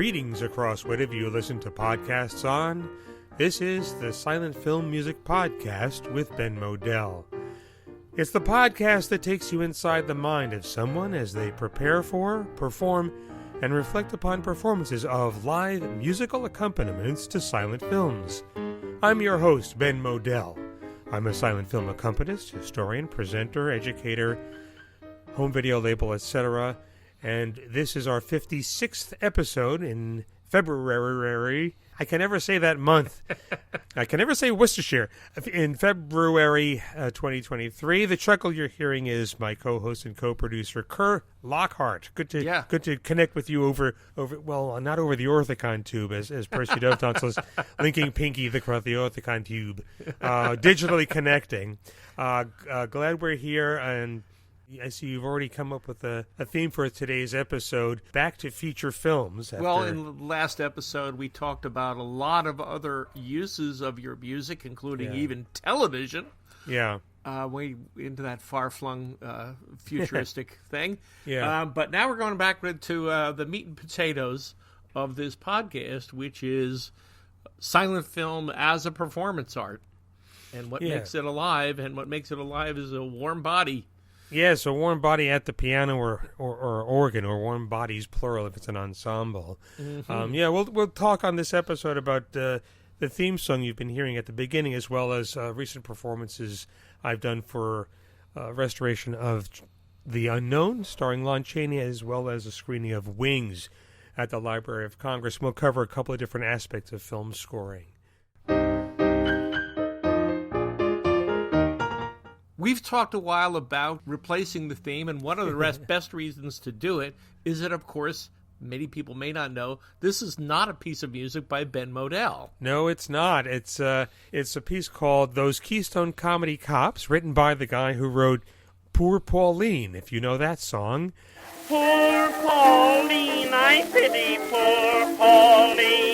Greetings across whatever you listen to podcasts on. This is the Silent Film Music Podcast with Ben Modell. It's the podcast that takes you inside the mind of someone as they prepare for, perform, and reflect upon performances of live musical accompaniments to silent films. I'm your host, Ben Modell. I'm a silent film accompanist, historian, presenter, educator, home video label, etc., and this is our 56th episode in February. I can never say that month. I can never say Worcestershire. In February 2023, the chuckle you're hearing is my co-host and co-producer, Kerr Lockhart. Good to connect with you over well, not over the Orthicon tube, as Percy Dovetonsils linking Pinky across the Orthicon tube, digitally connecting. Glad we're here, and I see you've already come up with a theme for today's episode, back to feature films. Well, in the last episode, we talked about a lot of other uses of your music, including even television. Yeah. Way into that far-flung futuristic thing. Yeah. But now we're going back to the meat and potatoes of this podcast, which is silent film as a performance art. And what makes it alive, and what makes it alive is a warm body. Yes, a warm body at the piano or organ, or warm bodies, plural, if it's an ensemble. Mm-hmm. We'll talk on this episode about the theme song you've been hearing at the beginning, as well as recent performances I've done for restoration of The Unknown, starring Lon Chaney, as well as a screening of Wings at the Library of Congress. We'll cover a couple of different aspects of film scoring. We've talked a while about replacing the theme, and one of the best reasons to do it is that, of course, many people may not know, this is not a piece of music by Ben Modell. No, it's not. It's a piece called Those Keystone Comedy Cops, written by the guy who wrote Poor Pauline, if you know that song. Poor Pauline, I pity poor Pauline.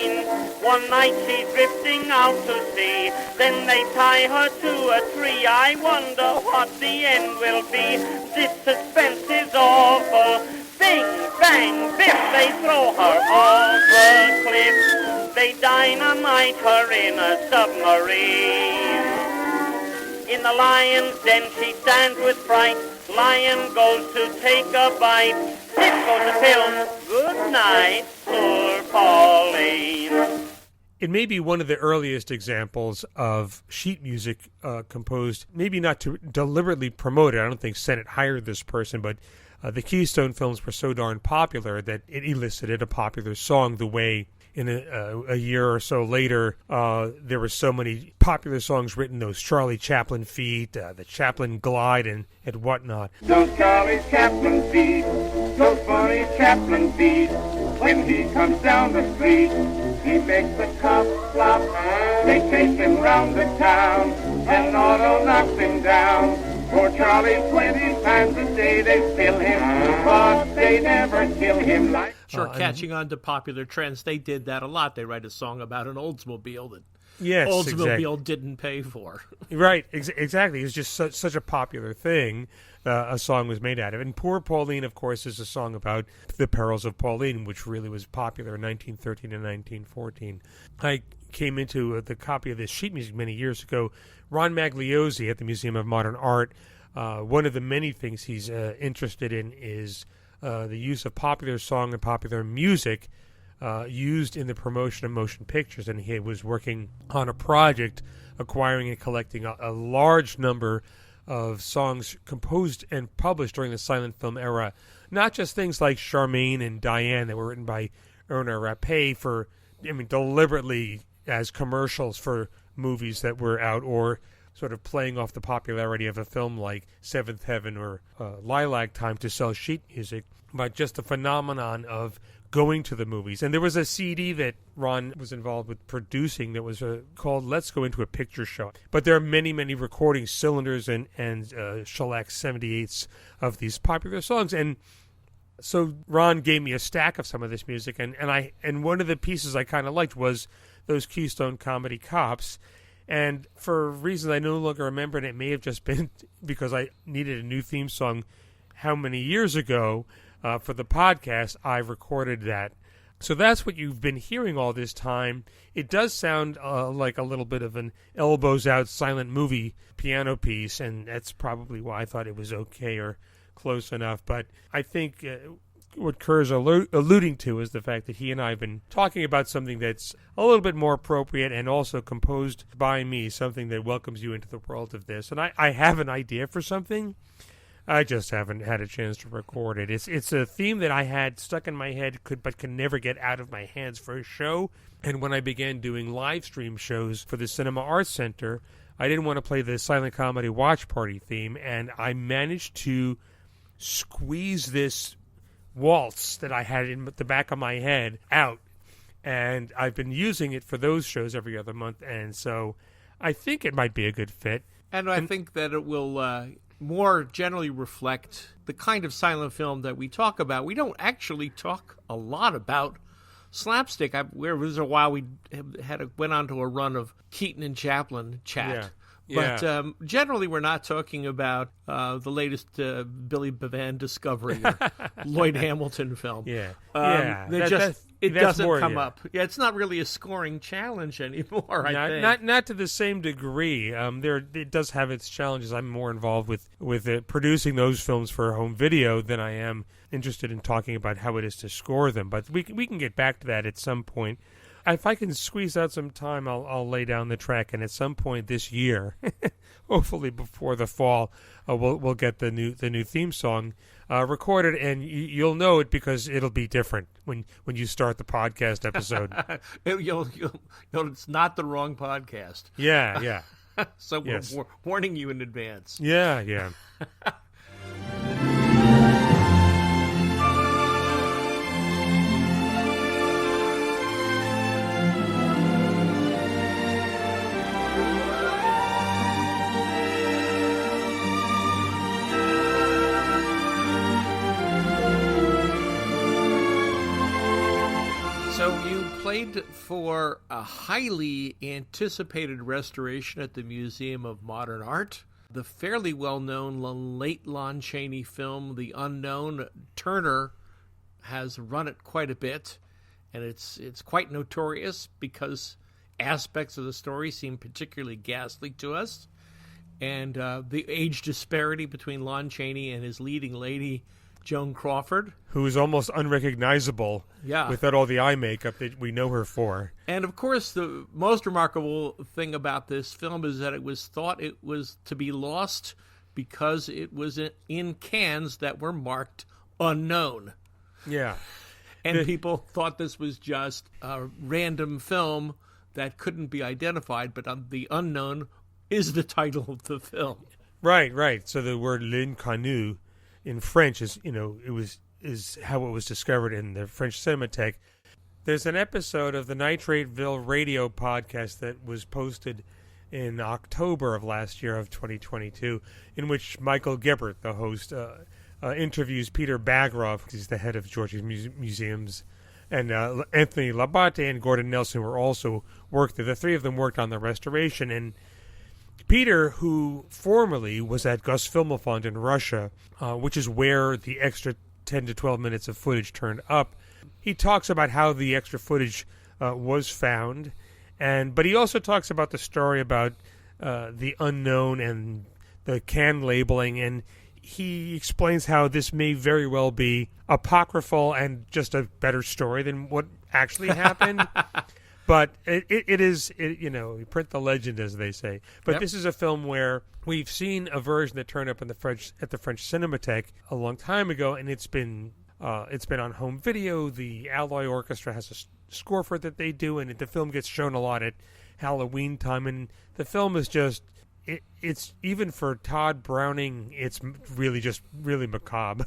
One night she's drifting out to sea, then they tie her to a tree. I wonder what the end will be. This suspense is awful. Bing, bang, biff, they throw her off the cliff. They dynamite her in a submarine. In the lion's den she stands with fright. Lion goes to take a bite. Tip goes the pill. Good night, poor Pauline. It may be one of the earliest examples of sheet music composed, maybe not to deliberately promote it. I don't think Sennett hired this person, but the Keystone films were so darn popular that it elicited a popular song, the way in a year or so later, there were so many popular songs written, those Charlie Chaplin feet, the Chaplin glide, and whatnot. Those Charlie Chaplin feet, those funny Chaplin feet, when he comes down the street, he makes the cops flop. They chase him round the town, and auto knocks him down. Poor Charlie, 20 times a day they spill him, but they never kill him like... Sure, catching on to popular trends, they did that a lot. They write a song about an Oldsmobile that Oldsmobile didn't pay for. Right, exactly. It's just such a popular thing. A song was made out of it. And Poor Pauline, of course, is a song about the perils of Pauline, which really was popular in 1913 and 1914. I came into the copy of this sheet music many years ago. Ron Magliozzi at the Museum of Modern Art, one of the many things he's interested in is the use of popular song and popular music used in the promotion of motion pictures. And he was working on a project acquiring and collecting a large number of songs composed and published during the silent film era. Not just things like Charmaine and Diane that were written by Erna Rappe deliberately as commercials for movies that were out, or sort of playing off the popularity of a film like Seventh Heaven or Lilac Time to sell sheet music, but just the phenomenon of going to the movies. And there was a CD that Ron was involved with producing that was called Let's Go Into a Picture Show. But there are many, many recording cylinders and shellac 78s of these popular songs. And so Ron gave me a stack of some of this music, and one of the pieces I kind of liked was Those Keystone Comedy Cops. And for reasons I no longer remember, and it may have just been because I needed a new theme song how many years ago for the podcast, I recorded that So that's what you've been hearing all this time. It does sound like a little bit of an elbows-out silent movie piano piece, and that's probably why I thought it was okay or close enough. But I think what Kerr's alluding to is the fact that he and I have been talking about something that's a little bit more appropriate and also composed by me, something that welcomes you into the world of this. And I have an idea for something. I just haven't had a chance to record it. It's a theme that I had stuck in my head, but can never get out of my hands for a show. And when I began doing live stream shows for the Cinema Arts Center, I didn't want to play the silent comedy watch party theme, and I managed to squeeze this waltz that I had in the back of my head out. And I've been using it for those shows every other month, and so I think it might be a good fit. And I think that it will more generally reflect the kind of silent film that we talk about. We don't actually talk a lot about slapstick. There was a while we went on to a run of Keaton and Chaplin chat. Yeah. But generally, we're not talking about the latest Billy Bevan discovery or Lloyd Hamilton film. Yeah. It doesn't more, come up. Yeah, it's not really a scoring challenge anymore. I think not to the same degree. It does have its challenges. I'm more involved with producing those films for home video than I am interested in talking about how it is to score them. But we can get back to that at some point. If I can squeeze out some time, I'll lay down the track, and at some point this year, hopefully before the fall, we'll get the new theme song recorded, and you'll know it because it'll be different when you start the podcast episode. It's not the wrong podcast. Yeah. So we're warning you in advance. Yeah. Played for a highly anticipated restoration at the Museum of Modern Art. The fairly well-known late Lon Chaney film, The Unknown. Turner has run it quite a bit, and it's quite notorious because aspects of the story seem particularly ghastly to us. And the age disparity between Lon Chaney and his leading lady, Joan Crawford, who is almost unrecognizable without all the eye makeup that we know her for. And of course, the most remarkable thing about this film is that it was thought it was to be lost because it was in cans that were marked unknown. Yeah. And people thought this was just a random film that couldn't be identified, but The Unknown is the title of the film. Right. So the word l'inconnu in French is how it was discovered in the French Cinematheque. There's an episode of the Nitrateville radio podcast that was posted in October of last year of 2022, in which Michael Gebert, the host, interviews Peter Bagroff, who's the head of Georgia Museums, and Anthony Labate and Gordon Nelson were also worked there. The three of them worked on the restoration, and Peter, who formerly was at Gus Filmofond in Russia, which is where the extra 10 to 12 minutes of footage turned up, he talks about how the extra footage was found, but he also talks about the story about the unknown and the can labeling, and he explains how this may very well be apocryphal and just a better story than what actually happened. But it is, you print the legend, as they say. But This is a film where we've seen a version that turned up at the French Cinematheque a long time ago, and it's been on home video. The Alloy Orchestra has a score for it that they do, and the film gets shown a lot at Halloween time. And the film is just, it's even for Todd Browning, it's really macabre.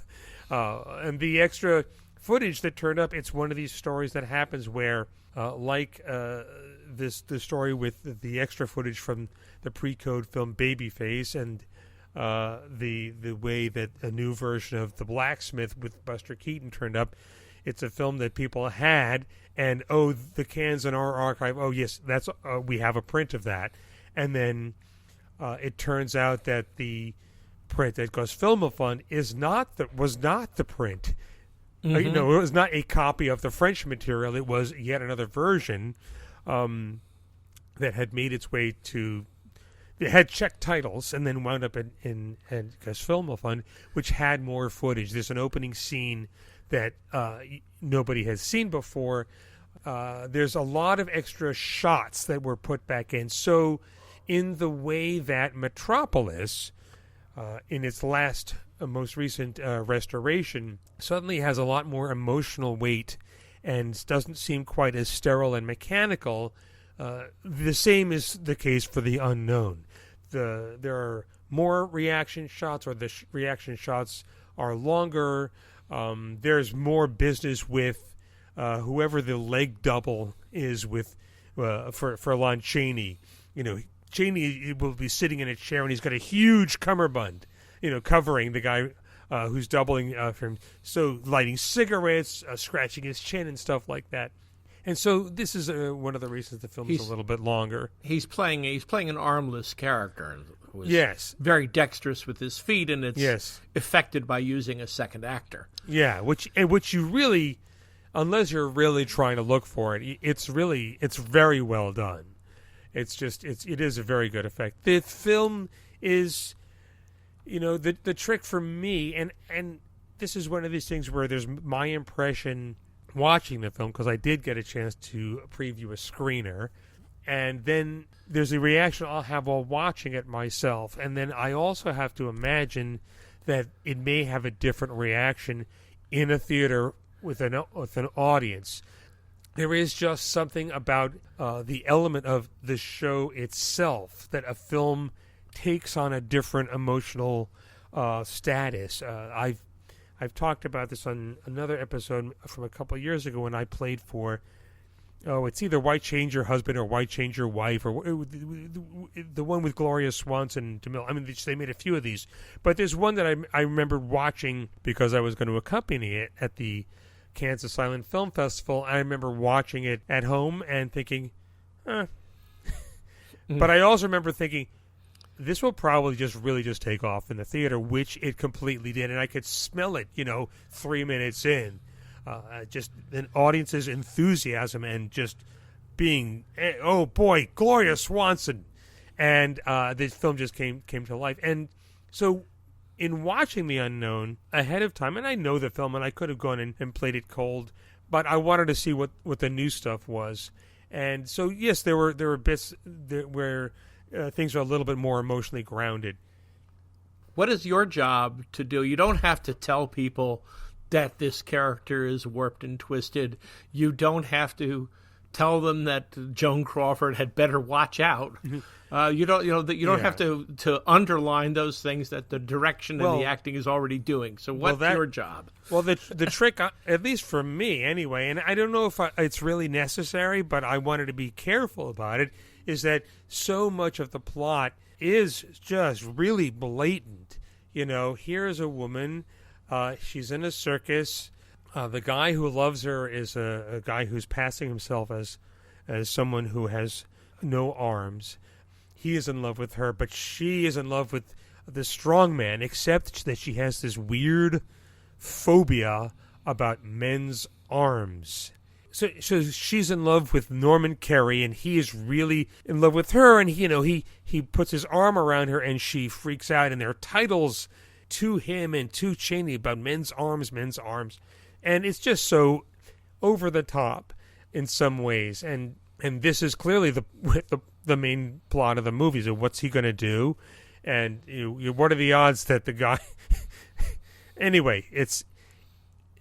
And the extra footage that turned up, it's one of these stories that happens where, the story with the extra footage from the pre-code film Babyface, and the way that a new version of The Blacksmith with Buster Keaton turned up. It's a film that people had, and the cans in our archive. Oh yes, that's we have a print of that, and then it turns out that the print that Gus Filmofond was not the print. You know, it was not a copy of the French material. It was yet another version that had made its way to. It had Czech titles and then wound up in Filmofund, which had more footage. There's an opening scene that nobody has seen before. There's a lot of extra shots that were put back in. So in the way that Metropolis, in its most recent restoration, suddenly has a lot more emotional weight and doesn't seem quite as sterile and mechanical, the same is the case for The Unknown. There are more reaction shots, or the reaction shots are longer. There's more business with whoever the leg double is with for Lon Chaney. You know, Chaney will be sitting in a chair and he's got a huge cummerbund, you know, covering the guy who's doubling for him. So lighting cigarettes, scratching his chin and stuff like that. And so this is one of the reasons the film is a little bit longer. He's playing an armless character who is yes, very dexterous with his feet, and it's affected by using a second actor. Yeah, which you really, unless you're really trying to look for it, it's very well done. It is a very good effect. The film is, you know, the trick for me, and this is one of these things where there's my impression watching the film, because I did get a chance to preview a screener, and then there's a reaction I'll have while watching it myself, and then I also have to imagine that it may have a different reaction in a theater with an audience. There is just something about the element of the show itself that a film takes on a different emotional status. I've talked about this on another episode from a couple of years ago when I played for, it's either Why Change Your Husband or Why Change Your Wife, or the one with Gloria Swanson and DeMille. I mean, they made a few of these. But there's one that I remember watching because I was going to accompany it at the Kansas Silent Film Festival. I remember watching it at home and thinking, But I also remember thinking, this will probably just take off in the theater, which it completely did, and I could smell it, 3 minutes in. Just an audience's enthusiasm and just being, oh boy, Gloria Swanson, and this film just came to life. And so, in watching The Unknown ahead of time, and I know the film, and I could have gone and played it cold, but I wanted to see what the new stuff was. And so, yes, there were bits where things are a little bit more emotionally grounded. What is your job to do? You don't have to tell people that this character is warped and twisted. You don't have to tell them that Joan Crawford had better watch out. You don't have to underline those things that the direction and the acting is already doing. So what's your job? Well, the trick, at least for me anyway, and I don't know if it's really necessary, but I wanted to be careful about it, is that so much of the plot is just really blatant. Here's a woman, she's in a circus. The guy who loves her is a guy who's passing himself as someone who has no arms. He is in love with her, but she is in love with the strong man, except that she has this weird phobia about men's arms. So she's in love with Norman Kerry, and he is really in love with her, and he puts his arm around her, and she freaks out, and there are titles to him and to Chaney about men's arms, and it's just so over the top in some ways, and this is clearly the main plot of the movie. So what's he going to do, and what are the odds that the guy? Anyway, it's.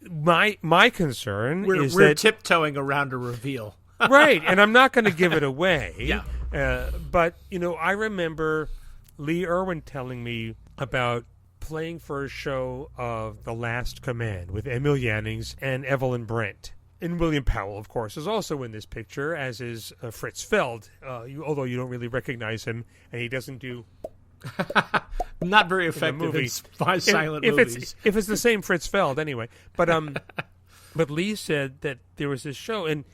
My concern is we're that tiptoeing around a reveal, right? And I'm not going to give it away. Yeah. But I remember Lee Irwin telling me about playing for a show of The Last Command with Emil Jannings and Evelyn Brent. And William Powell, of course, is also in this picture, as is Fritz Feld. Although you don't really recognize him, and he doesn't do. Not very effective in silent movies. If it's the same Fritz Feld, anyway. But but Lee said that there was this show, and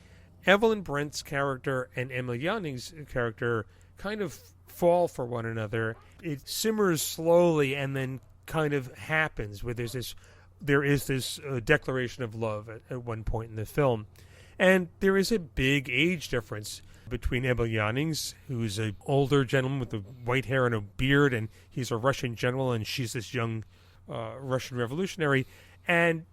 Evelyn Brent's character and Emil Jannings' character kind of fall for one another. It simmers slowly and then kind of happens, where there's this there is this declaration of love at one point in the film. And there is a big age difference between Emil Jannings, who's an older gentleman with the white hair and a beard, and he's a Russian general, and she's this young Russian revolutionary. And,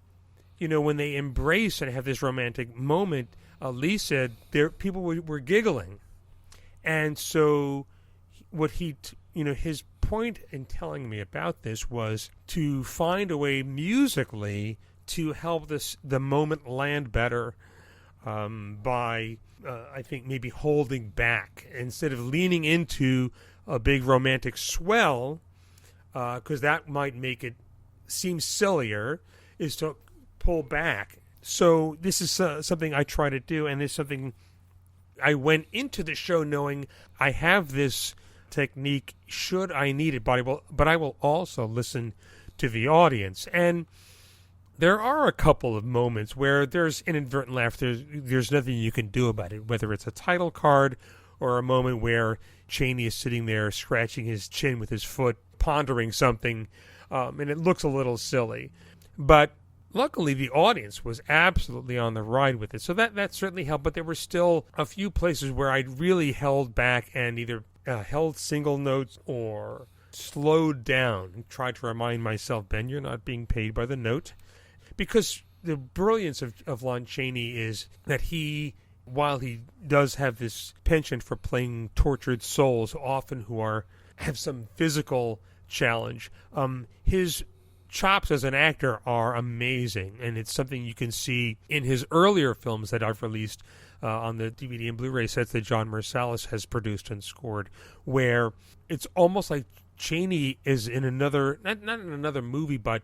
when they embrace and have this romantic moment, Lee said people were giggling. And so what his point in telling me about this was to find a way musically to help the moment land better by, I think, maybe holding back instead of leaning into a big romantic swell, because that might make it seem sillier, is to pull back. So this is something I try to do, and it's something I went into the show knowing I have this technique should I need it, but I will also listen to the audience. And there are a couple of moments where there's inadvertent laughter. There's nothing you can do about it, whether it's a title card or a moment where Chaney is sitting there scratching his chin with his foot, pondering something, and it looks a little silly. But luckily, the audience was absolutely on the ride with it, so that certainly helped. But there were still a few places where I really held back and either held single notes or slowed down and tried to remind myself, Ben, you're not being paid by the note. Because the brilliance of Lon Chaney is that while he does have this penchant for playing tortured souls, often who have some physical challenge, his chops as an actor are amazing, and it's something you can see in his earlier films that I've released on the DVD and Blu-ray sets that John Marsalis has produced and scored, where it's almost like Chaney is in another, not in another movie, but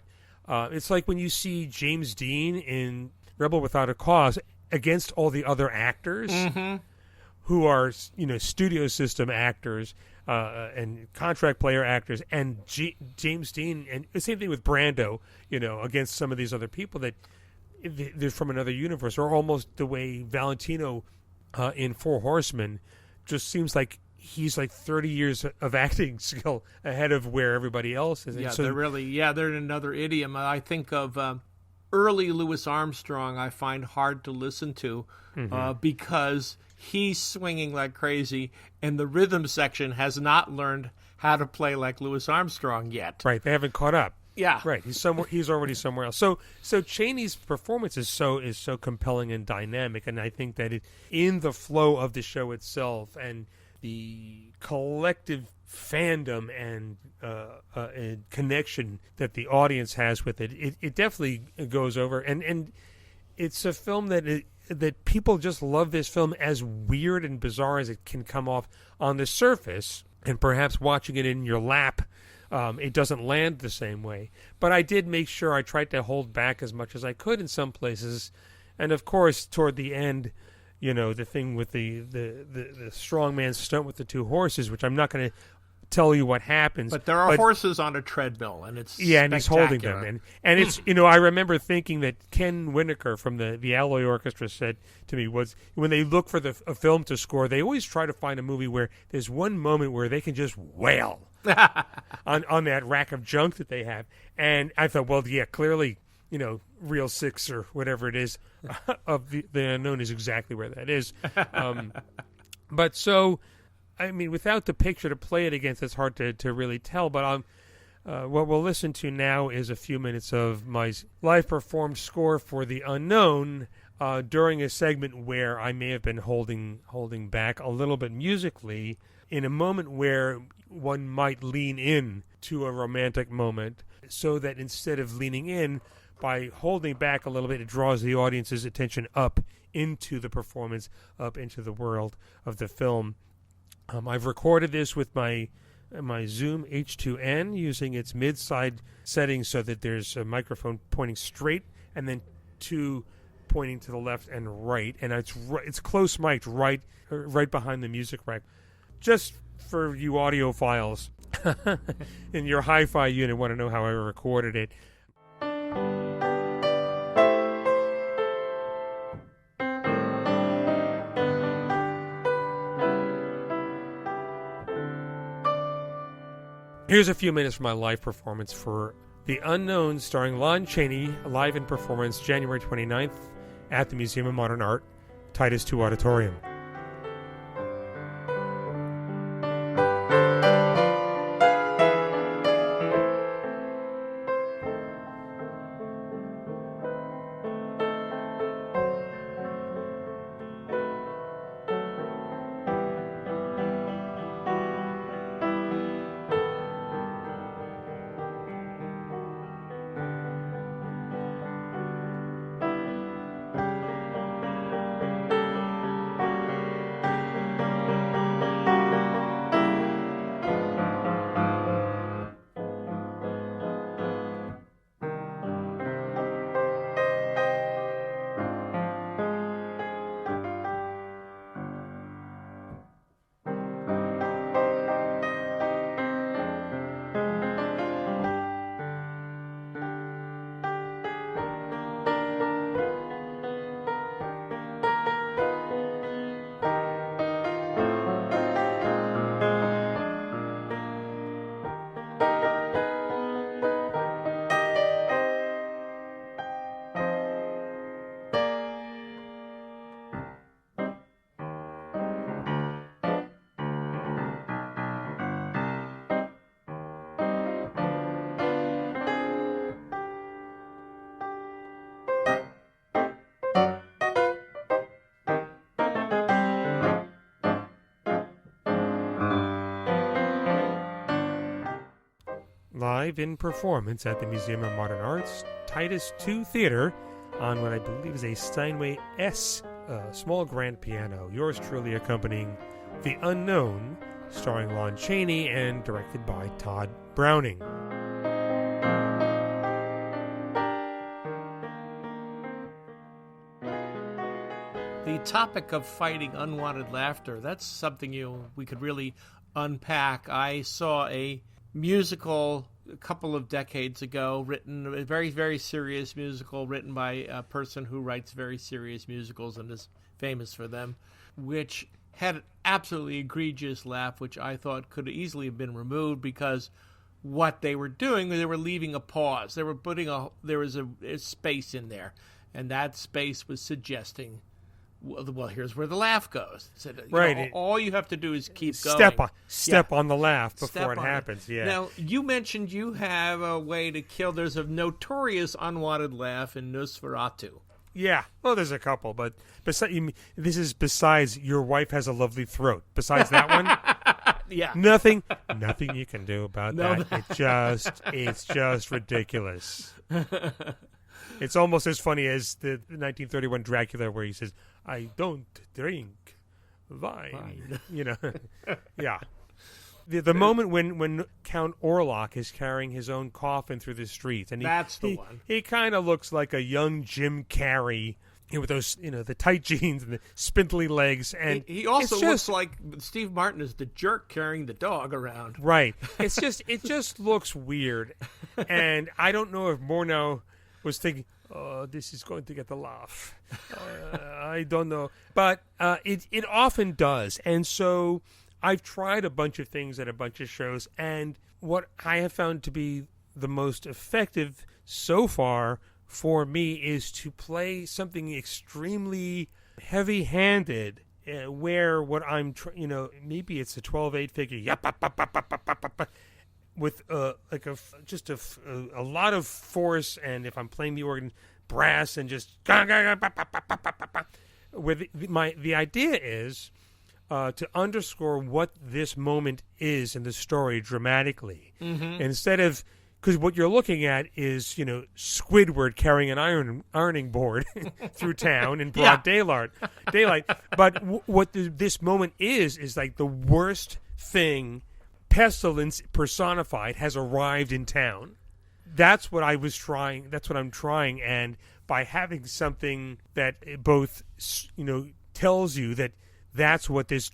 it's like when you see James Dean in Rebel Without a Cause against all the other actors who are, studio system actors and contract player actors, and James Dean, and the same thing with Brando, against some of these other people that they're from another universe, or almost the way Valentino in Four Horsemen just seems like he's like 30 years of acting skill ahead of where everybody else is. Yeah, so, they're in another idiom. I think of early Louis Armstrong I find hard to listen to because he's swinging like crazy, and the rhythm section has not learned how to play like Louis Armstrong yet. Right, they haven't caught up. Yeah, right. He's already somewhere else. So Chaney's performance is so compelling and dynamic, and I think that in the flow of the show itself and the collective fandom and connection that the audience has with it definitely goes over. And it's a film that people just love this film, as weird and bizarre as it can come off on the surface, and perhaps watching it in your lap, it doesn't land the same way. But I did make sure I tried to hold back as much as I could in some places. And of course, toward the end, the thing with the strongman stunt with the two horses, which I'm not going to tell you what happens. But there are horses on a treadmill, and it's and he's holding them. And it's, I remember thinking that Ken Winokur from the Alloy Orchestra said to me was, when they look for a film to score, they always try to find a movie where there's one moment where they can just wail on that rack of junk that they have. And I thought, well, yeah, clearly, Reel 6 or whatever it is of the unknown is exactly where that is. But so, I mean, without the picture to play it against, it's hard to really tell. But what we'll listen to now is a few minutes of my live performed score for The Unknown during a segment where I may have been holding back a little bit musically in a moment where one might lean in to a romantic moment, so that instead of leaning in, by holding back a little bit, it draws the audience's attention up into the performance, up into the world of the film. I've recorded this with my Zoom H2N using its mid-side settings so that there's a microphone pointing straight and then two pointing to the left and right, and it's close mic'd right behind the music rack. Just for you audiophiles in your hi-fi unit want to know how I recorded it. Here's a few minutes from my live performance for The Unknown, starring Lon Chaney, live in performance January 29th at the Museum of Modern Art, Titus II Auditorium. Live in performance at the Museum of Modern Art's Titus II Theater on what I believe is a Steinway S small grand piano. Yours truly accompanying The Unknown, starring Lon Chaney and directed by Todd Browning. The topic of fighting unwanted laughter, that's something we could really unpack. I saw a musical a couple of decades ago, a very, very serious musical written by a person who writes very serious musicals and is famous for them, which had an absolutely egregious laugh, which I thought could easily have been removed because what they were doing, they were leaving a pause. They were there was a space in there, and that space was suggesting, well, here's where the laugh goes. Said, right. All you have to do is keep going. Step on the laugh before it happens. Yeah. Now, you mentioned you have a way to kill. There's a notorious unwanted laugh in Nosferatu. Yeah. Well, there's a couple, but this is besides Your Wife Has a Lovely Throat. Besides that one, yeah, nothing you can do about that. It's just ridiculous. It's almost as funny as the 1931 Dracula where he says, "I don't drink wine." You know, yeah. The moment when Count Orlok is carrying his own coffin through the streets, and that's the one. He kind of looks like a young Jim Carrey, with those, the tight jeans and the spindly legs, and he also looks like Steve Martin is the jerk carrying the dog around. Right. It just looks weird, and I don't know if Murnau was thinking, "Oh, this is going to get the laugh." I don't know, but it often does, and so I've tried a bunch of things at a bunch of shows, and what I have found to be the most effective so far for me is to play something extremely heavy-handed, where what I'm, maybe it's a 12/8 figure, with just a lot of force, and if I'm playing the organ, brass, and just where the idea is to underscore what this moment is in the story dramatically, instead of, because what you're looking at is Squidward carrying an ironing board through town in broad daylight. But what this moment is like the worst thing. Pestilence personified has arrived in town. That's what I was trying. That's what I'm trying. And by having something that both, tells you that that's what this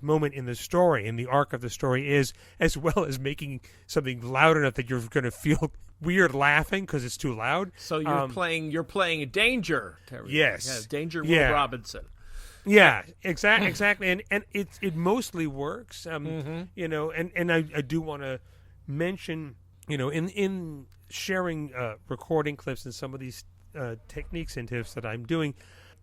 moment in the story, in the arc of the story is, as well as making something loud enough that you're going to feel weird laughing because it's too loud. So you're playing a Danger. Terry. Yes. Danger Will Robinson. Yeah, exactly, and it mostly works, and I do want to mention in sharing recording clips and some of these techniques and tips that I'm doing,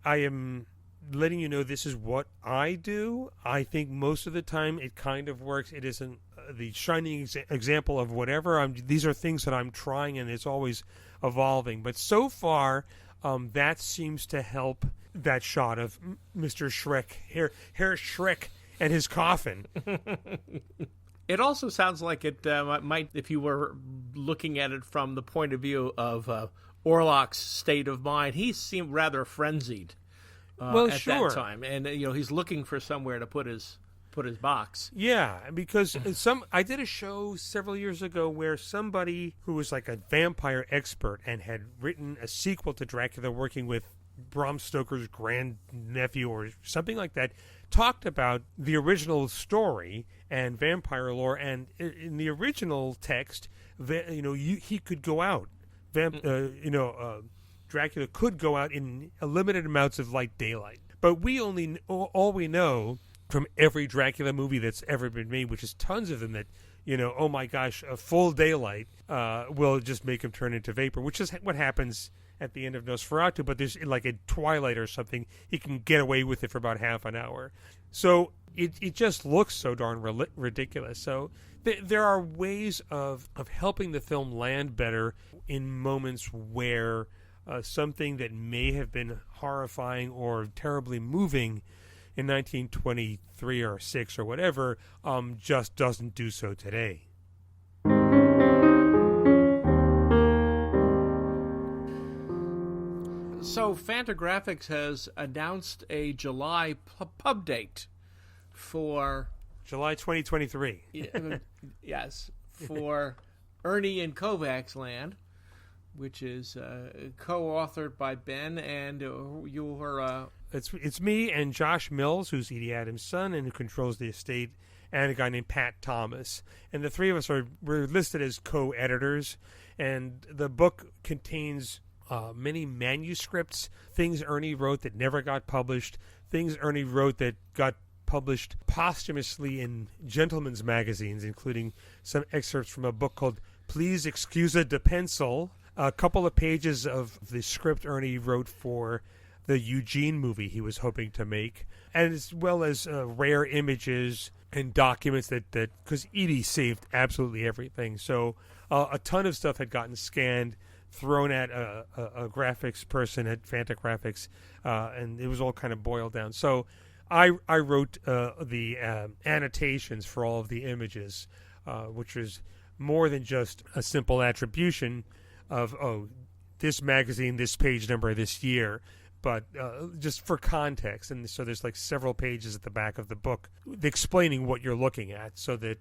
I am letting you know this is what I do. I think most of the time it kind of works. It isn't the shining example of whatever. These are things that I'm trying, and it's always evolving. But so far, that seems to help. That shot of Mr. Shrek, Herr Shrek, and his coffin. It also sounds like it might, if you were looking at it from the point of view of Orlok's state of mind, he seemed rather frenzied at that time, and he's looking for somewhere to put his box. Yeah, because I did a show several years ago where somebody who was like a vampire expert and had written a sequel to Dracula, working with Bram Stoker's grandnephew or something like that, talked about the original story and vampire lore. And in the original text, he could go out. Dracula could go out in limited amounts of light daylight. But all we know from every Dracula movie that's ever been made, which is tons of them, that oh my gosh, a full daylight will just make him turn into vapor, which is what happens at the end of Nosferatu. But there's like a twilight or something, he can get away with it for about half an hour. So it just looks so darn ridiculous. So there are ways of helping the film land better in moments where something that may have been horrifying or terribly moving in 1923 or 6 or whatever, just doesn't do so today. So Fantagraphics has announced a July pub date for July 2023. Yes, for Ernie in Kovacs Land, which is co-authored by Ben and your. It's me and Josh Mills, who's Edie Adams' son and who controls the estate, and a guy named Pat Thomas. And the three of us we're listed as co-editors. And the book contains many manuscripts, things Ernie wrote that never got published, things Ernie wrote that got published posthumously in gentlemen's magazines, including some excerpts from a book called Please Excusa de Pencil, a couple of pages of the script Ernie wrote for the Eugene movie he was hoping to make, and as well as rare images and documents that because Edie saved absolutely everything. So a ton of stuff had gotten scanned, thrown at a graphics person at Fantagraphics, and it was all kind of boiled down. So I wrote the annotations for all of the images, which was more than just a simple attribution of, this magazine, this page number, this year, but just for context. And so there's like several pages at the back of the book explaining what you're looking at, so that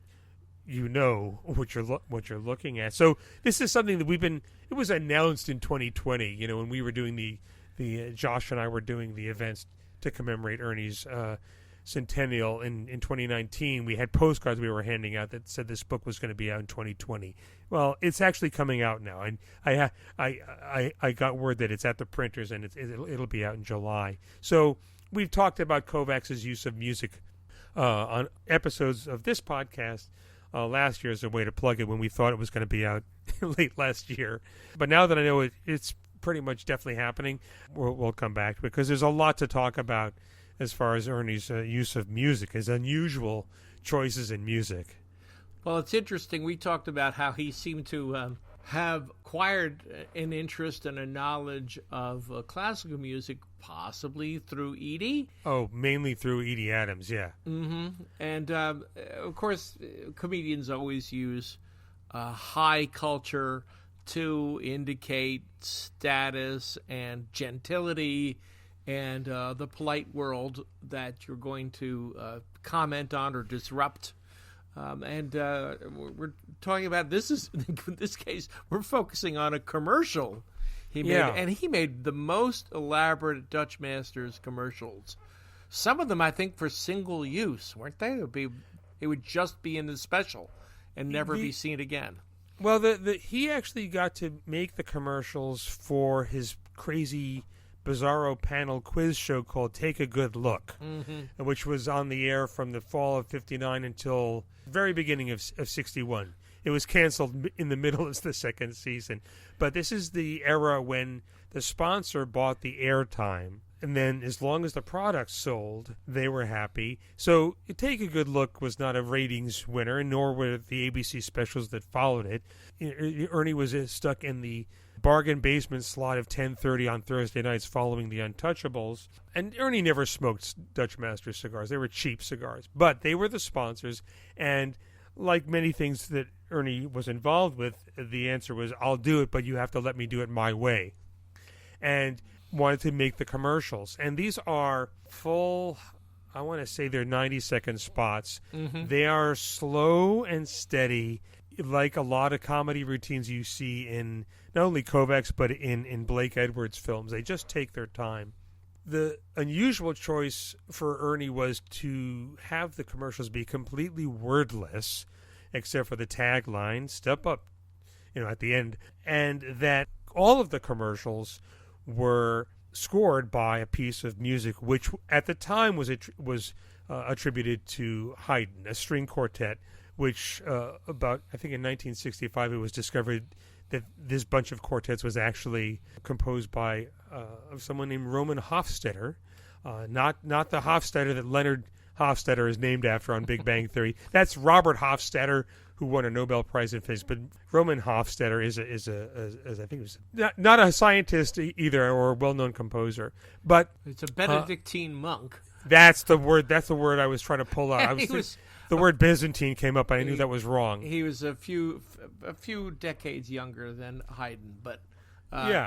you know what you're looking at. So this is something that it was announced in 2020, when we were doing the Josh and I were doing the events to commemorate Ernie's centennial in 2019. We had postcards we were handing out that said this book was going to be out in 2020. Well, it's actually coming out now, and I got word that it's at the printers and it'll be out in July. So we've talked about Kovacs' use of music on episodes of this podcast last year as a way to plug it when we thought it was going to be out late last year. But now that I know it's pretty much definitely happening, we'll come back, because there's a lot to talk about as far as Ernie's use of music, his unusual choices in music. Well, it's interesting. We talked about how he seemed to have acquired an interest and a knowledge of classical music, possibly through Edie. Oh, mainly through Edie Adams, yeah. Mm-hmm. And, of course, comedians always use high culture to indicate status and gentility and the polite world that you're going to comment on or disrupt. And we're talking about in this case, we're focusing on a commercial he made. Yeah. And he made the most elaborate Dutch Masters commercials. Some of them, I think, for single use, weren't they? It would just be in the special and never be seen again. Well, he actually got to make the commercials for his crazy bizarro panel quiz show called Take a Good Look, mm-hmm. which was on the air from the fall of 59 until the very beginning of 61. It was canceled in the middle of the second season. But this is the era when the sponsor bought the airtime. And then as long as the product sold, they were happy. So Take a Good Look was not a ratings winner, nor were the ABC specials that followed it. Ernie was stuck in the bargain basement slot of 10:30 on Thursday nights following The Untouchables. And Ernie never smoked Dutch Master cigars. They were cheap cigars. But they were the sponsors. And like many things that Ernie was involved with, the answer was, I'll do it, but you have to let me do it my way. And wanted to make the commercials. And these are full, I want to say they're 90-second spots. Mm-hmm. They are slow and steady, like a lot of comedy routines you see in not only Kovacs, but in Blake Edwards films. They just take their time. The unusual choice for Ernie was to have the commercials be completely wordless, except for the tagline, "Step up," at the end. And that all of the commercials were scored by a piece of music which at the time was attributed to Haydn, a string quartet, which about, I think in 1965 it was discovered that this bunch of quartets was actually composed by someone named Roman Hofstadter, not the Hofstadter that Leonard Hofstadter is named after on Big Bang Theory. That's Robert Hofstadter, who won a Nobel Prize in physics. But Roman Hofstadter is I think it was not a scientist either, or a well-known composer. But it's a Benedictine monk. That's the word. That's the word I was trying to pull out. The word Byzantine came up, and I knew that was wrong. He was a few decades younger than Haydn, but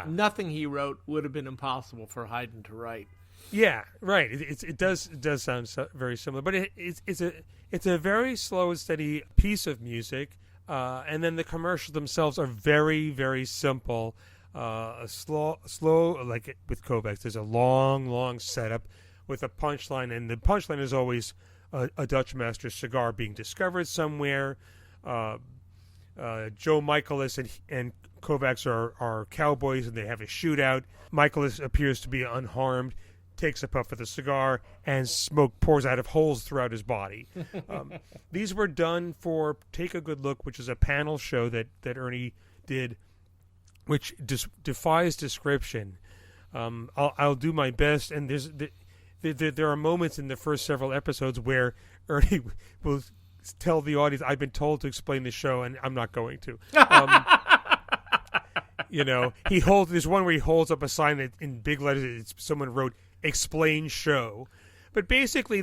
nothing he wrote would have been impossible for Haydn to write. Yeah, right. It does sound very similar, but it's a very slow and steady piece of music, and then the commercials themselves are very, very simple. Slow, like with Kovacs. There's a long setup with a punchline, and the punchline is always a Dutch Master cigar being discovered somewhere. Joe Michaelis and Kovacs are cowboys, and they have a shootout. Michaelis appears to be unharmed, takes a puff of the cigar, and smoke pours out of holes throughout his body. These were done for Take a Good Look, which is a panel show that Ernie did, which defies description. I'll do my best, and there are moments in the first several episodes where Ernie will tell the audience, I've been told to explain the show, and I'm not going to. There's one where he holds up a sign that in big letters someone wrote, "Explain show." But basically,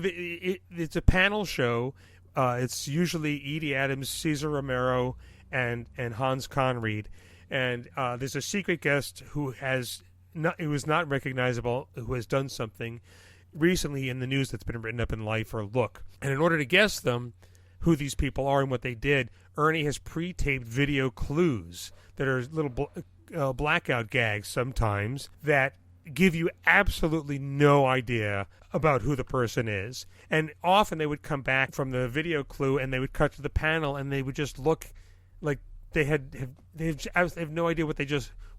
it's a panel show. It's usually Edie Adams, Cesar Romero, and Hans Conried. And there's a secret guest who was not recognizable, who has done something recently in the news that's been written up in Life or Look. And in order to guess them, who these people are and what they did, Ernie has pre-taped video clues that are little blackout gags sometimes that give you absolutely no idea about who the person is. And often they would come back from the video clue and they would cut to the panel and they would just look like they have no idea what they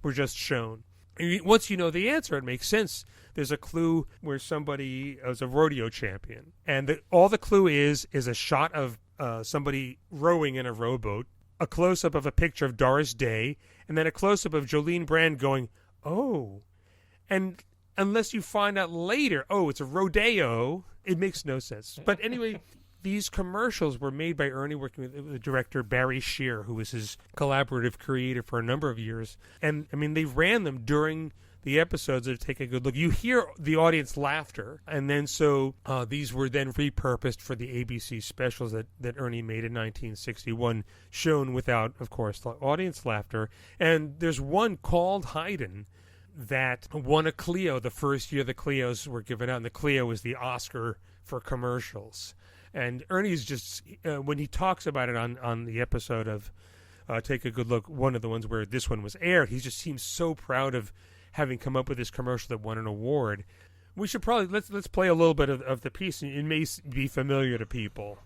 were just shown. And once you know the answer, it makes sense. There's a clue where somebody is a rodeo champion, and all the clue is a shot of somebody rowing in a rowboat, a close-up of a picture of Doris Day, and then a close-up of Jolene Brand going, "Oh." And unless you find out later, oh, it's a rodeo, it makes no sense. But anyway, these commercials were made by Ernie working with the director Barry Shear, who was his collaborative creator for a number of years. And, I mean, they ran them during the episodes of Take a Good Look. You hear the audience laughter. And then so these were then repurposed for the ABC specials that Ernie made in 1961, shown without, of course, the audience laughter. And there's one called Haydn that won a Clio the first year the Clios were given out. And the Clio was the Oscar for commercials. And Ernie's just, when he talks about it on the episode of Take a Good Look, one of the ones where this one was aired, he just seems so proud of having come up with this commercial that won an award. We should probably, let's play a little bit of the piece. It may be familiar to people.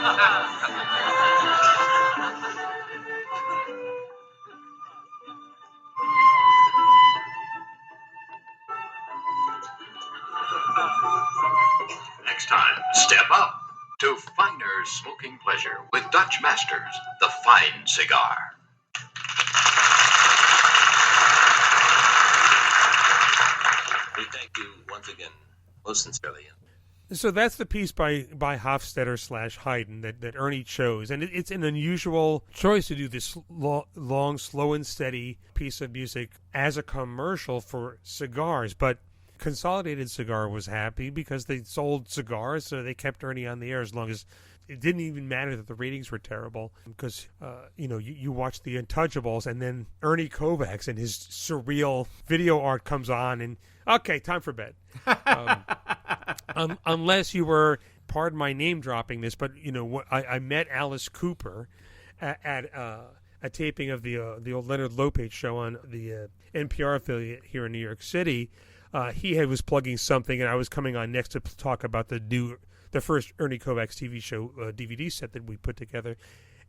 Next time, step up to finer smoking pleasure with Dutch Masters, the fine cigar. We thank you once again, most sincerely. So that's the piece by Hofstetter / Haydn that Ernie chose. And it's an unusual choice to do this long, slow and steady piece of music as a commercial for cigars. But Consolidated Cigar was happy because they sold cigars, so they kept Ernie on the air as long as it didn't even matter that the ratings were terrible. Because, you watch The Untouchables and then Ernie Kovacs and his surreal video art comes on and, okay, time for bed. Unless you were, pardon my name dropping this, but I met Alice Cooper at a taping of the old Leonard Lopate show on the NPR affiliate here in New York City. He was plugging something, and I was coming on next to talk about the first Ernie Kovacs TV show DVD set that we put together.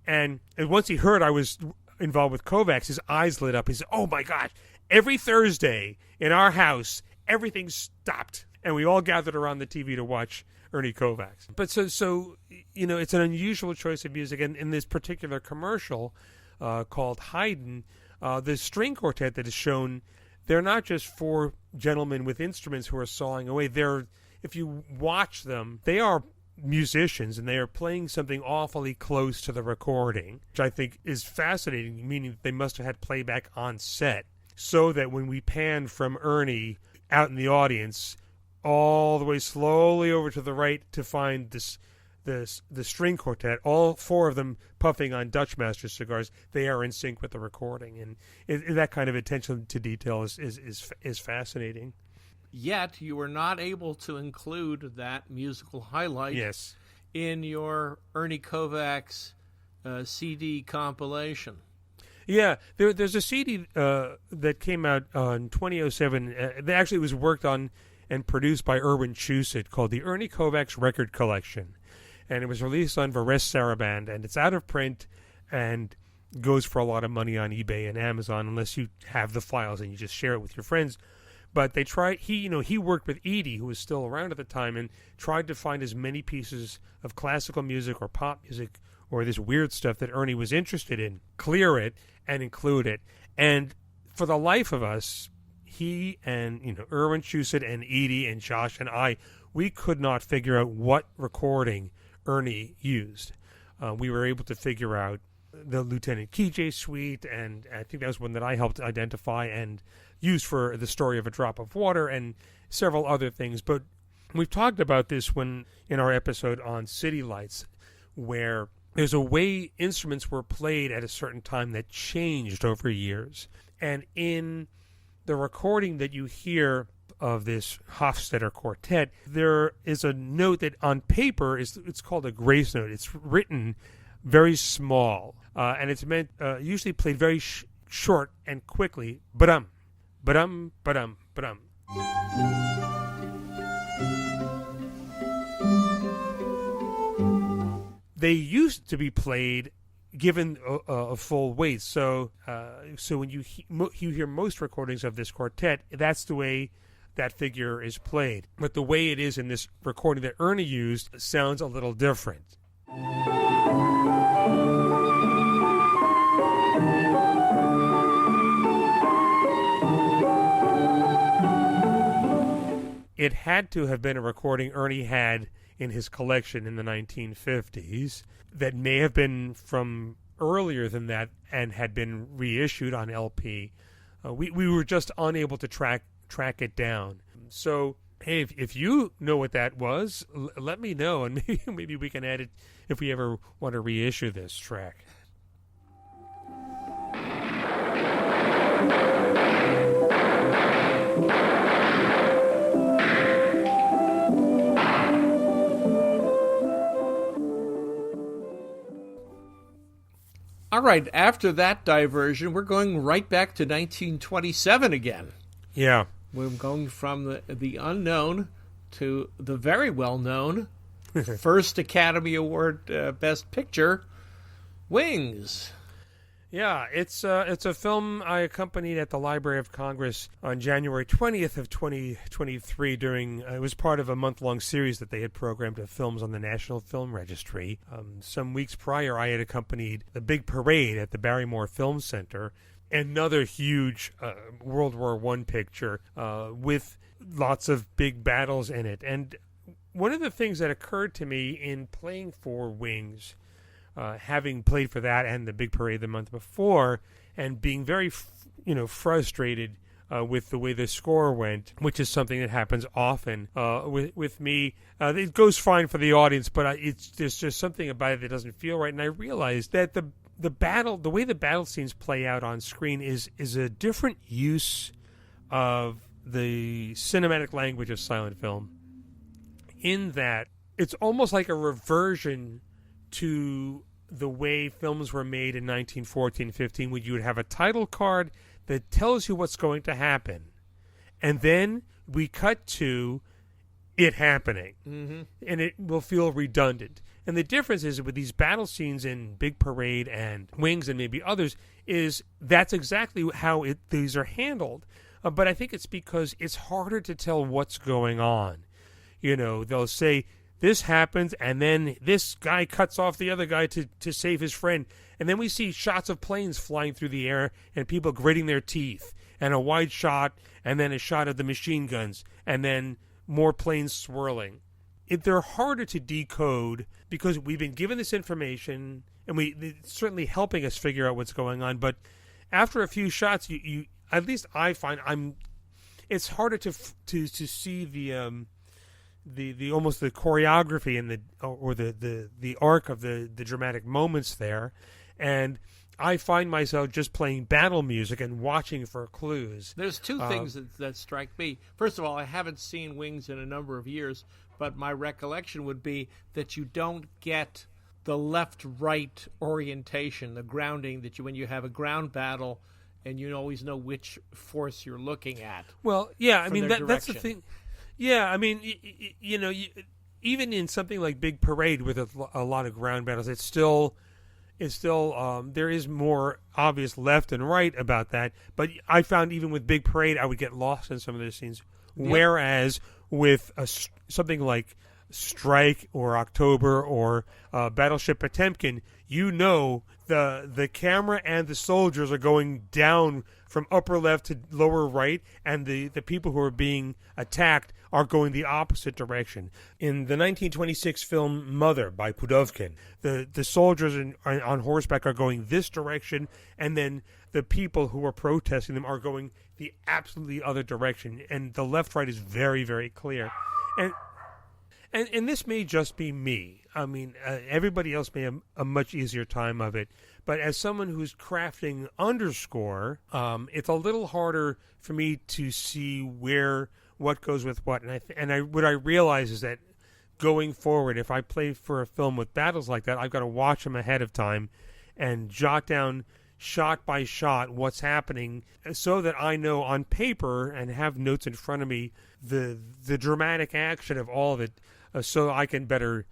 And once he heard I was involved with Kovacs, his eyes lit up. He said, "Oh my gosh! Every Thursday in our house, everything stopped." And we all gathered around the TV to watch Ernie Kovacs. But so it's an unusual choice of music. And in this particular commercial called Haydn, the string quartet that is shown, they're not just four gentlemen with instruments who are sawing away. If you watch them, they are musicians, and they are playing something awfully close to the recording, which I think is fascinating, meaning they must have had playback on set, so that when we pan from Ernie out in the audience, all the way slowly over to the right to find the string quartet, all four of them puffing on Dutch Master cigars, they are in sync with the recording, and that kind of attention to detail is fascinating. Yet you were not able to include that musical highlight in your Ernie Kovacs CD compilation. Yeah, there's a CD that came out in 2007 that actually was worked on and produced by Erwin Chusett, called the Ernie Kovacs Record Collection. And it was released on Varese Sarabande, and it's out of print and goes for a lot of money on eBay and Amazon unless you have the files and you just share it with your friends. But they tried. He worked with Edie, who was still around at the time, and tried to find as many pieces of classical music or pop music or this weird stuff that Ernie was interested in, clear it and include it. And for the life of us, he and Erwin Chusett and Edie and Josh and I, we could not figure out what recording Ernie used. We were able to figure out the Lieutenant Kijé suite, and I think that was one that I helped identify and use for The Story of a Drop of Water and several other things. But we've talked about this in our episode on City Lights, where there's a way instruments were played at a certain time that changed over years. And in the recording that you hear of this Hofstetter quartet, there is a note that on paper it's called a grace note. It's written very small, and it's meant usually played very short and quickly. Ba-dum, ba-dum, ba-dum, ba-dum. They used to be played given a full weight. So when you hear most recordings of this quartet, that's the way that figure is played. But the way it is in this recording that Ernie used sounds a little different. It had to have been a recording Ernie had in his collection in the 1950s that may have been from earlier than that and had been reissued on LP. We were just unable to track it down. So, hey, if you know what that was, let me know, and maybe we can add it if we ever want to reissue this track. All right, after that diversion, we're going right back to 1927 again. Yeah. We're going from the unknown to the very well-known First Academy Award Best Picture, Wings. Yeah, it's a film I accompanied at the Library of Congress on January 20th of 2023 during, it was part of a month-long series that they had programmed of films on the National Film Registry. Some weeks prior, I had accompanied the big parade at the Barrymore Film Center, another huge World War I picture with lots of big battles in it. And one of the things that occurred to me in playing for Wings, having played for that and the big parade the month before, and being very, frustrated with the way the score went, which is something that happens often with me. It goes fine for the audience, but there's just something about it that doesn't feel right. And I realized that the way the battle scenes play out on screen is a different use of the cinematic language of silent film, in that it's almost like a reversion to the way films were made in 1914-15, when you would have a title card that tells you what's going to happen, and then we cut to it happening, and it will feel redundant. And the difference is with these battle scenes in Big Parade and Wings and maybe others, is that's exactly how these are handled. But I think it's because it's harder to tell what's going on. They'll say, this happens, and then this guy cuts off the other guy to save his friend. And then we see shots of planes flying through the air and people gritting their teeth, and a wide shot, and then a shot of the machine guns, and then more planes swirling. They're harder to decode because we've been given this information, and it's certainly helping us figure out what's going on. But after a few shots, you at least I find it's harder to see the almost the choreography and the arc of the dramatic moments there, and I find myself just playing battle music and watching for clues. There's two things that strike me. First of all, I haven't seen Wings in a number of years, but my recollection would be that you don't get the left-right orientation, the grounding that when you have a ground battle, and you always know which force you're looking at. Well, yeah, I mean that's the thing. Yeah, I mean, even in something like Big Parade with a lot of ground battles, it's still there is more obvious left and right about that. But I found even with Big Parade, I would get lost in some of those scenes. Yep. Whereas with something like Strike or October or Battleship Potemkin, the camera and the soldiers are going down from upper left to lower right, and the people who are being attacked are going the opposite direction. In the 1926 film Mother by Pudovkin, the soldiers on horseback are going this direction, and then the people who are protesting them are going the absolutely other direction, and the left-right is very, very clear. And this may just be me. I mean, everybody else may have a much easier time of it. But as someone who's crafting underscore, it's a little harder for me to see what goes with what. What I realize is that going forward, if I play for a film with battles like that, I've got to watch them ahead of time and jot down shot by shot what's happening, so that I know on paper and have notes in front of me the dramatic action of all of it, so I can better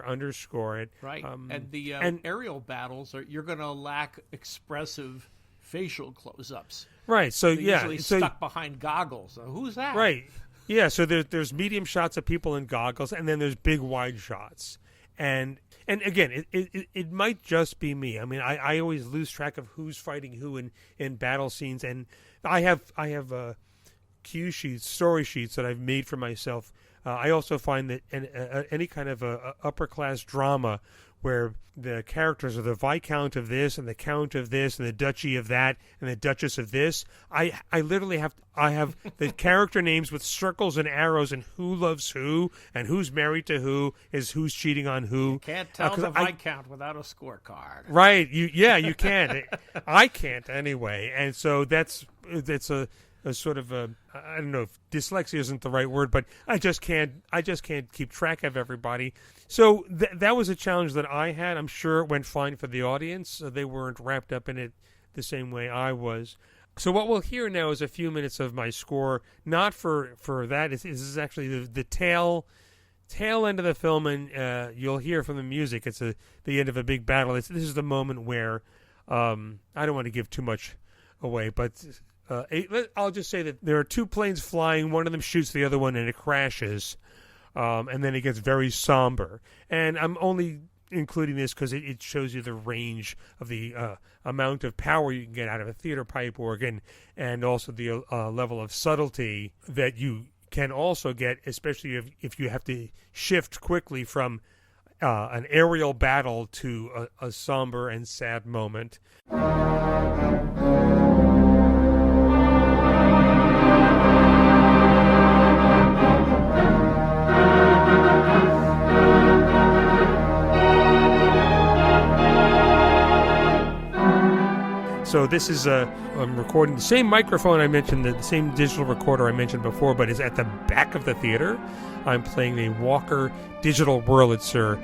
underscore it. Right. And the aerial battles you're going to lack expressive facial close-ups. Right. So they're usually stuck behind goggles. So who's that? Right. Yeah. So there's medium shots of people in goggles, and then there's big wide shots. And again, it might just be me. I mean, I always lose track of who's fighting who in battle scenes, and I have cue sheets, story sheets that I've made for myself. I also find that any kind of a upper class drama where the characters are the Viscount of this and the Count of this and the Duchy of that and the Duchess of this, I literally have the character names with circles and arrows and who loves who and who's married to who's cheating on who. You can't tell the Viscount without a scorecard. Right. You can't. I can't anyway. And so that's a sort of I don't know if dyslexia isn't the right word, but I just can't keep track of everybody. So that was a challenge that I had. I'm sure it went fine for the audience. They weren't wrapped up in it the same way I was. So what we'll hear now is a few minutes of my score, not for that. This is actually the tail tail end of the film, and you'll hear from the music. It's the end of a big battle. This is the moment where I don't want to give too much away, but I'll just say that there are two planes flying. One of them shoots the other one, and it crashes, and then it gets very somber. And I'm only including this because it shows you the range of the amount of power you can get out of a theater pipe organ, and also the level of subtlety that you can also get, especially if you have to shift quickly from an aerial battle to a somber and sad moment. So this is I'm recording the same microphone I mentioned, the same digital recorder I mentioned before, but is at the back of the theater. I'm playing the Walker Digital Wurlitzer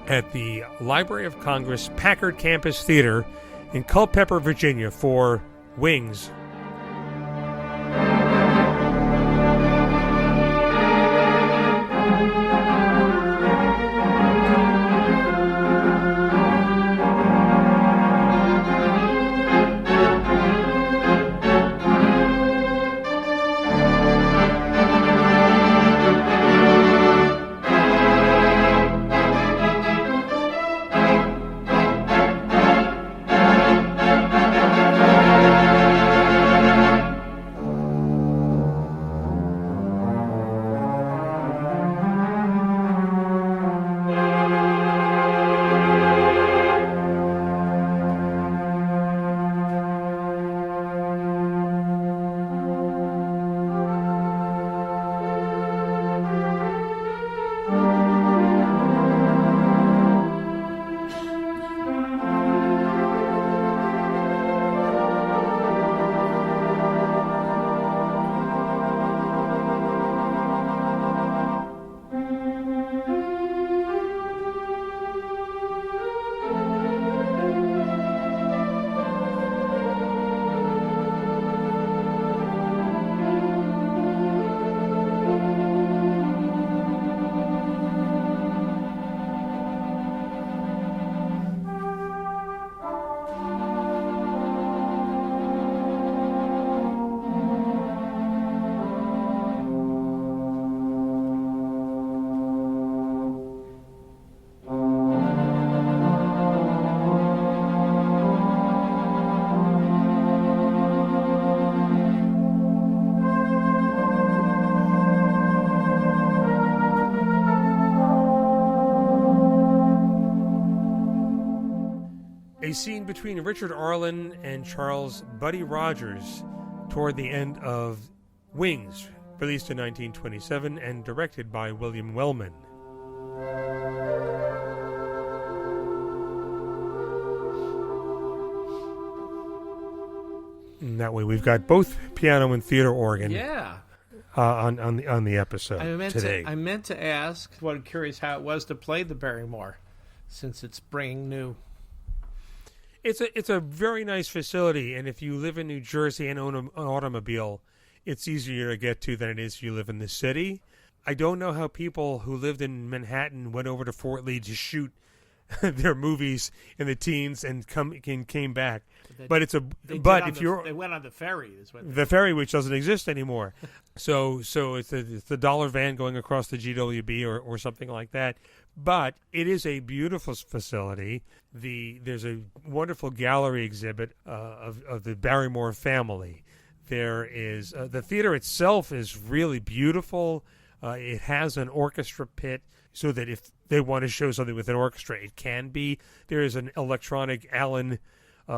at the Library of Congress Packard Campus Theater in Culpeper, Virginia for Wings. A scene between Richard Arlen and Charles Buddy Rogers toward the end of Wings, released in 1927 and directed by William Wellman. And that way we've got both piano and theater organ on the episode today. I meant to ask, I'm curious how it was to play the Barrymore, since it's brand new. It's a very nice facility, and if you live in New Jersey and own an automobile, it's easier to get to than it is if you live in the city. I don't know how people who lived in Manhattan went over to Fort Lee to shoot their movies in the teens and came back. But they went on the ferry. The ferry, which doesn't exist anymore. so it's the dollar van going across the GWB or something like that. But it is a beautiful facility. There's a wonderful gallery exhibit of the Barrymore family. There is the theater itself is really beautiful. It has an orchestra pit, so that if they want to show something with an orchestra, it can be. There is an electronic Allen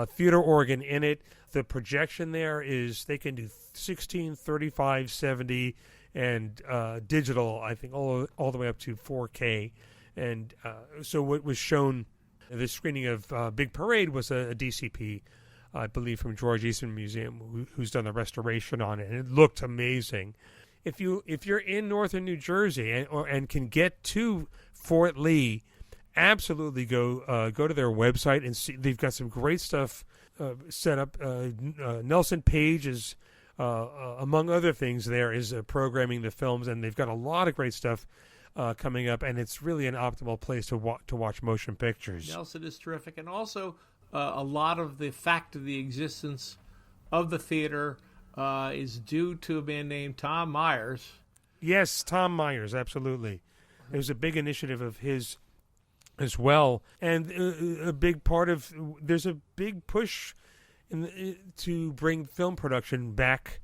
theater organ in it. The projection there is they can do 16, 35, 70, and digital, I think, all the way up to 4K. And so what was shown, the screening of Big Parade was a DCP, I believe, from George Eastman Museum, who's done the restoration on it, and it looked amazing. If you're in northern New Jersey and can get to Fort Lee, absolutely go to their website and see. They've got some great stuff set up. Nelson Page is, among other things, there is programming the films, and they've got a lot of great stuff coming up, and it's really an optimal place to watch motion pictures. Nelson is terrific, and also a lot of the fact of the existence of the theater is due to a man named Tom Myers. Yes, Tom Myers, absolutely. It was a big initiative of his as well, and a big part of there's a big push to bring film production back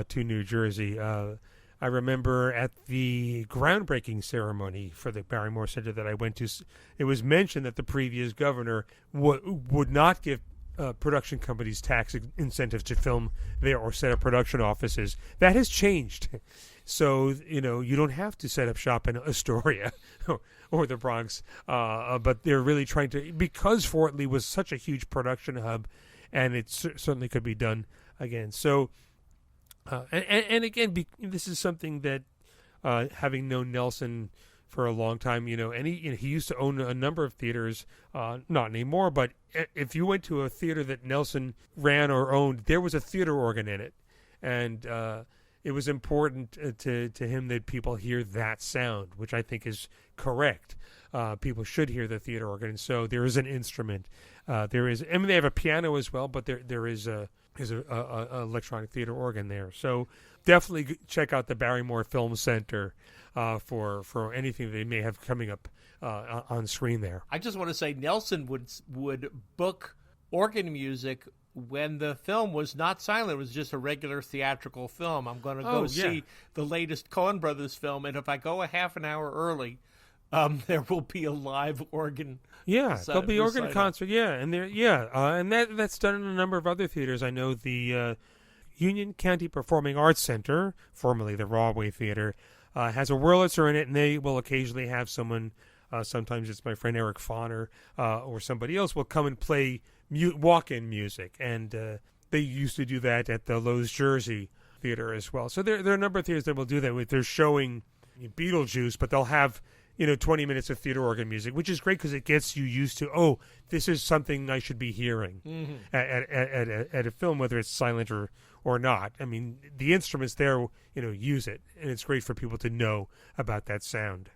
to New Jersey. I remember at the groundbreaking ceremony for the Barrymore Center that I went to, it was mentioned that the previous governor would not give production companies tax incentives to film there or set up production offices. That has changed. So, you don't have to set up shop in Astoria or the Bronx, but they're really trying to, because Fort Lee was such a huge production hub, and it certainly could be done again. So, and again, this is something that, having known Nelson for a long time, and he used to own a number of theaters, not anymore, but if you went to a theater that Nelson ran or owned, there was a theater organ in it, and it was important to him that people hear that sound, which I think is correct. People should hear the theater organ, so there is an instrument. They have a piano as well, but there is a electronic theater organ there. So definitely check out the Barrymore Film Center for anything they may have coming up on screen there. I just want to say Nelson would book organ music when the film was not silent. It was just a regular theatrical film. I'm going to go see the latest Coen Brothers film, and if I go a half an hour early, there will be a live organ. Yeah, there'll be organ concert. Yeah, and and that's done in a number of other theaters. I know the Union County Performing Arts Center, formerly the Rahway Theater, has a Wurlitzer in it, and they will occasionally have someone. Sometimes it's my friend Eric Fonner or somebody else will come and play walk-in music, and they used to do that at the Lowe's Jersey Theater as well. So there are a number of theaters that will do that. They're showing Beetlejuice, but they'll have 20 minutes of theater organ music, which is great because it gets you used to, this is something I should be hearing at a film, whether it's silent or not. I mean, the instruments there, use it, and it's great for people to know about that sound.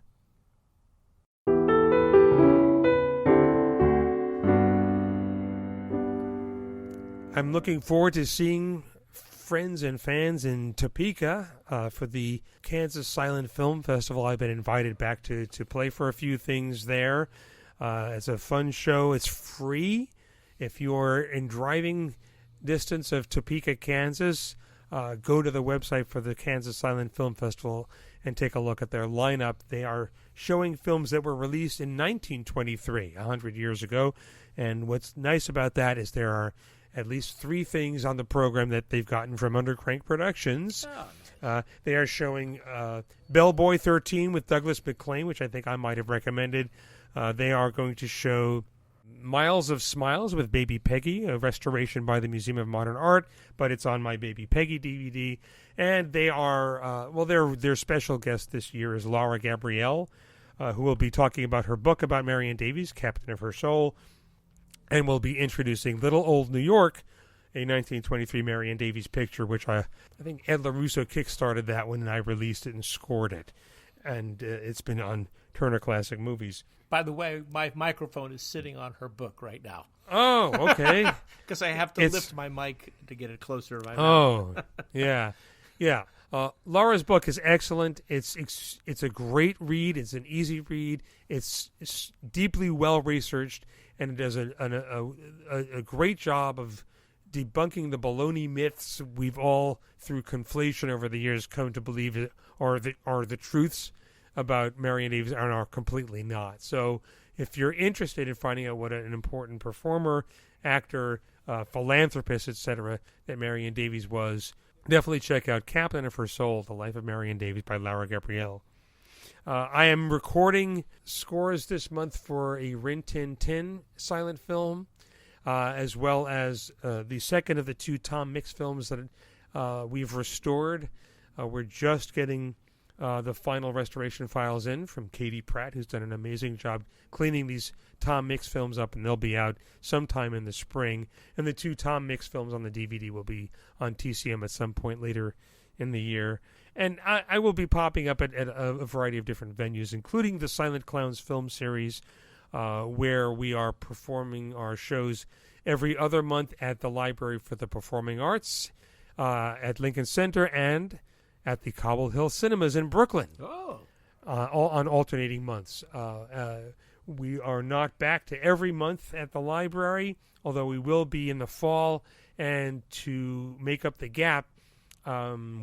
I'm looking forward to seeing friends and fans in Topeka for the Kansas Silent Film Festival. I've been invited back to play for a few things there. It's a fun show. It's free. If you're in driving distance of Topeka, Kansas, go to the website for the Kansas Silent Film Festival and take a look at their lineup. They are showing films that were released in 1923, 100 years ago. And what's nice about that is there are at least 3 things on the program that they've gotten from Undercrank Productions. They are showing Bellboy 13 with Douglas MacLean, which I think I might have recommended. They are going to show Miles of Smiles with Baby Peggy, a restoration by the Museum of Modern Art, but it's on my Baby Peggy DVD. And they are, their special guest this year is Laura Gabrielle, who will be talking about her book about Marion Davies, Captain of Her Soul, and we'll be introducing Little Old New York, a 1923 Marion Davies picture, which I think Ed LaRusso kickstarted that one, and I released it and scored it. And it's been on Turner Classic Movies. By the way, my microphone is sitting on her book right now. Oh, okay. Because I have to lift my mic to get it closer to my mouth. Yeah. Laura's book is excellent. It's a great read. It's an easy read. It's deeply well researched, and it does a great job of debunking the baloney myths we've all, through conflation over the years, come to believe are the truths about Marion Davies and are completely not. So if you're interested in finding out what an important performer, actor, philanthropist, etc., that Marion Davies was, definitely check out Captain of Her Soul, The Life of Marion Davies by Laura Gabrielle. I am recording scores this month for a Rin Tin Tin silent film, as well as the second of the 2 Tom Mix films that we've restored. We're just getting the final restoration files in from Katie Pratt, who's done an amazing job cleaning these Tom Mix films up, and they'll be out sometime in the spring. And the 2 Tom Mix films on the DVD will be on TCM at some point later in the year. And I will be popping up at a variety of different venues, including the Silent Clowns film series, where we are performing our shows every other month at the Library for the Performing Arts, at Lincoln Center, and at the Cobble Hill Cinemas in Brooklyn. Oh. All on alternating months. We are not back to every month at the library, although we will be in the fall. And to make up the gap,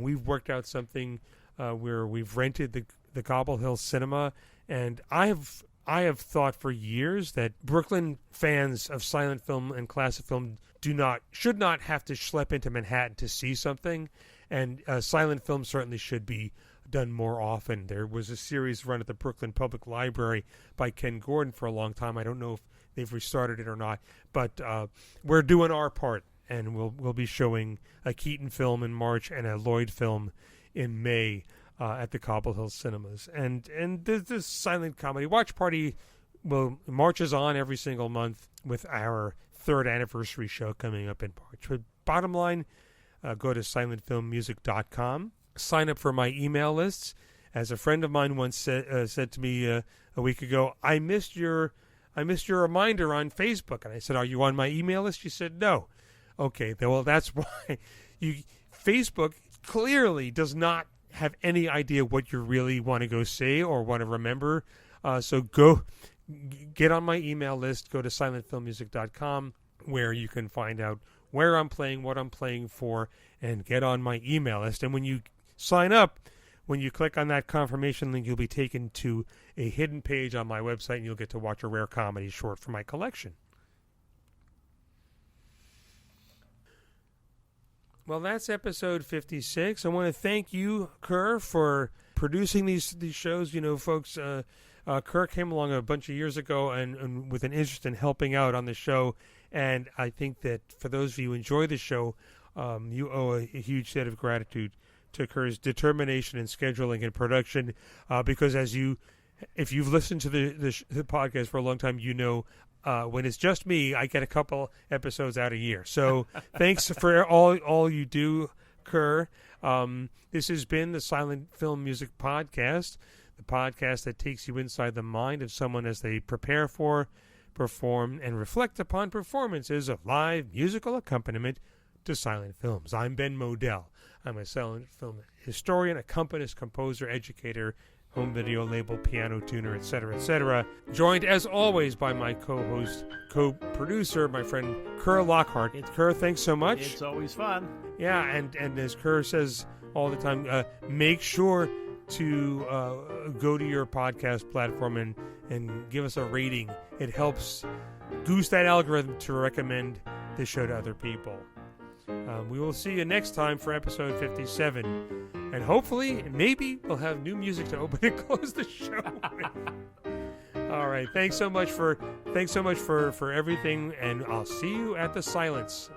we've worked out something where we've rented the Cobble Hill Cinema, and I have thought for years that Brooklyn fans of silent film and classic film should not have to schlep into Manhattan to see something, and silent film certainly should be done more often. There was a series run at the Brooklyn Public Library by Ken Gordon for a long time. I don't know if they've restarted it or not, but we're doing our part, and we'll be showing a Keaton film in March and a Lloyd film in May at the Cobble Hill Cinemas. And this silent comedy watch party marches on every single month with our 3rd anniversary show coming up in March. But bottom line, go to silentfilmmusic.com. Sign up for my email lists. As a friend of mine once said to me a week ago, I missed your reminder on Facebook. And I said, are you on my email list? She said, no. Okay, well, that's why. Facebook clearly does not have any idea what you really want to go say or want to remember. So go get on my email list. Go to silentfilmmusic.com, where you can find out where I'm playing, what I'm playing for, and get on my email list. And when you sign up, when you click on that confirmation link, you'll be taken to a hidden page on my website, and you'll get to watch a rare comedy short from my collection. Well, that's episode 56. I want to thank you, Kerr, for producing these shows. You know, folks, Kerr came along a bunch of years ago and with an interest in helping out on the show. And I think that for those of you who enjoy the show, you owe a huge debt of gratitude to Kerr's determination in scheduling and production. Because if you've listened to the podcast for a long time, you know when it's just me, I get a couple episodes out a year. So thanks for all you do, Kerr. This has been the Silent Film Music Podcast, the podcast that takes you inside the mind of someone as they prepare for, perform, and reflect upon performances of live musical accompaniment to silent films. I'm Ben Modell. I'm a silent film historian, accompanist, composer, educator, home video label, piano tuner, etc., joined as always by my co-host, co-producer, my friend Kerr Lockhart. Kerr, thanks so much. It's always fun. Yeah, and as Kerr says all the time, make sure to go to your podcast platform and give us a rating. It helps goose that algorithm to recommend this show to other people. We will see you next time for episode 57. And hopefully, maybe we'll have new music to open and close the show with. All right. Thanks so much for everything, and I'll see you at the Silence.